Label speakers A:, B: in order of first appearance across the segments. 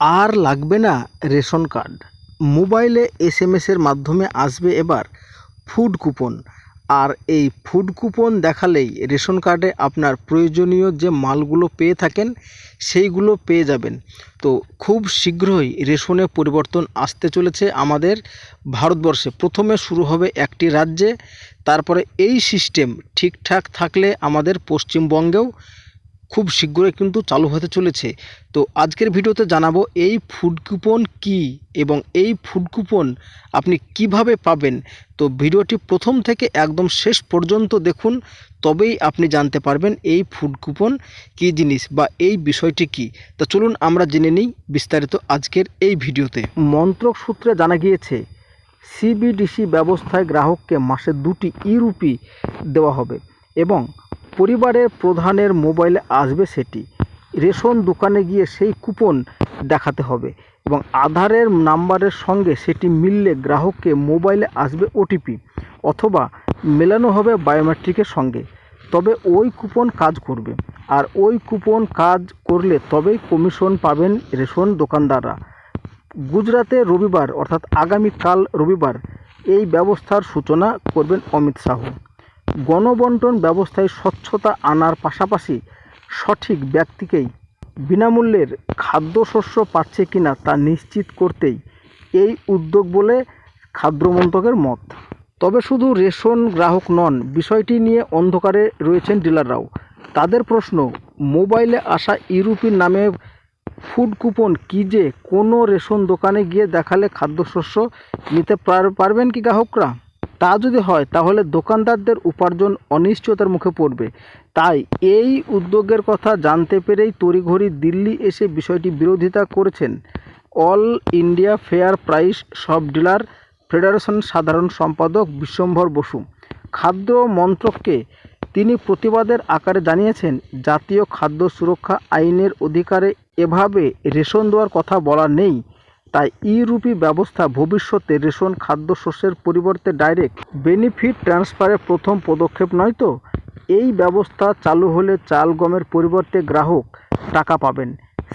A: আর লাগবে না ration card. মোবাইলে এসএমএসের মাধ্যমে আসবে এবার ফুড কুপন। আর এই ফুড কুপন দেখালেই রেশন কার্ডে আপনার প্রয়োজনীয় যে মালগুলো পেয়ে থাকেন সেইগুলো পেয়ে যাবেন। তো খুব শীঘ্রই রেশনে পরিবর্তন আসতে চলেছে আমাদের ভারতবর্ষে। প্রথমে শুরু হবে একটি রাজ্যে, তারপরে এই সিস্টেম ঠিকঠাক থাকলে আমাদের পশ্চিমবঙ্গেও খুব শীঘ্রই কিন্তু চালু হতে চলেছে। তো আজকের ভিডিওতে জানাবো এই ফুড কুপন কী এবং এই ফুড কুপন আপনি কিভাবে পাবেন। তো ভিডিওটি প্রথম থেকে একদম শেষ পর্যন্ত দেখুন, তবেই আপনি জানতে পারবেন এই ফুড কুপন কী জিনিস বা এই বিষয়টি কী। তো চলুন আমরা জেনে নিই বিস্তারিত আজকের এই ভিডিওতে। মন্ত্রক সূত্রে জানা গিয়েছে, সিবিডিসি ব্যবস্থায় গ্রাহককে মাসে 2টি ইউরুপি দেওয়া হবে এবং পরিবারের প্রধানের মোবাইলে আসবে সেটি। রেশন দোকানে গিয়ে সেই কুপন দেখাতে হবে এবং আধারের নাম্বারের সঙ্গে সেটি মিললে গ্রাহককে মোবাইলে আসবে ওটিপি অথবা মেলানো হবে বায়োমেট্রিকের সঙ্গে। তবে ওই কুপন কাজ করবে, আর ওই কুপন কাজ করলে তবেই কমিশন পাবেন রেশন দোকানদাররা। গুজরাতে রবিবার অর্থাৎ আগামীকাল রবিবার এই ব্যবস্থার সূচনা করবেন অমিত শাহ। গণবন্টন ব্যবস্থায় স্বচ্ছতা আনার পাশাপাশি সঠিক ব্যক্তিকেই বিনামূল্যের খাদ্যশস্য পাচ্ছে কিনা তা নিশ্চিত করতেই এই উদ্যোগ বলে খাদ্য মন্ত্রকের মত। তবে শুধু রেশন গ্রাহক নন, বিষয়টি নিয়ে অন্ধকারে রয়েছেন ডিলাররাও। তাদের প্রশ্ন, মোবাইলে আসা ইউরোপির নামে ফুড কুপন কি যে কোনো রেশন দোকানে গিয়ে দেখালে খাদ্যশস্য নিতে পারবেন কি গ্রাহকরা? তা যদি হয় তাহলে দোকানদারদের উপার্জন অনিশ্চয়তার মুখে পড়বে। তাই এই উদ্যোগের কথা জানতে পেরেই তড়িঘড়ি দিল্লি এসে বিষয়টি বিরোধিতা করেছেন অল ইন্ডিয়া ফেয়ার প্রাইস সব ডিলার ফেডারেশন সাধারণ সম্পাদক বিশ্বম্ভর বসু। খাদ্য মন্ত্রককে তিনি প্রতিবাদের আকারে জানিয়েছেন, জাতীয় খাদ্য সুরক্ষা আইনের অধিকারে এভাবে রেশন দেওয়ার কথা বলা নেই। তাই ইউরোপি ব্যবস্থা ভবিষ্যতে রেশন খাদ্যশস্যের পরিবর্তে ডাইরেক্ট বেনিফিট ট্রান্সফারের প্রথম পদক্ষেপ নয় তো? এই ব্যবস্থা চালু হলে চাল গমের পরিবর্তে গ্রাহক টাকা পাবেন,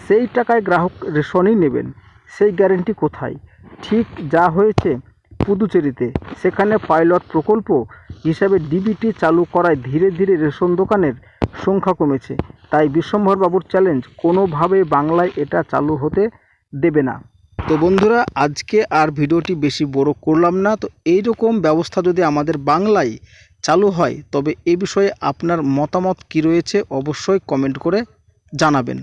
A: সেই টাকায় গ্রাহক রেশনই নেবেন। সেই গ্যারেন্টি কোথায়? ঠিক যা হয়েছে পুদুচেরিতে, সেখানে পাইলট প্রকল্প হিসাবে ডিবিটি চালু করায় ধীরে ধীরে রেশন দোকানের সংখ্যা কমেছে। তাই বিশ্বম্ভরবাবুর চ্যালেঞ্জ, কোনোভাবেই বাংলায় এটা চালু হতে দেবে না। তো বন্ধুরা, আজকে আর ভিডিওটি বেশি বড় করলাম না। তো এইরকম ব্যবস্থা যদি আমাদের বাংলায় চালু হয় তবে এ বিষয়ে আপনার মতামত কী রয়েছে অবশ্যই কমেন্ট করে জানাবেন।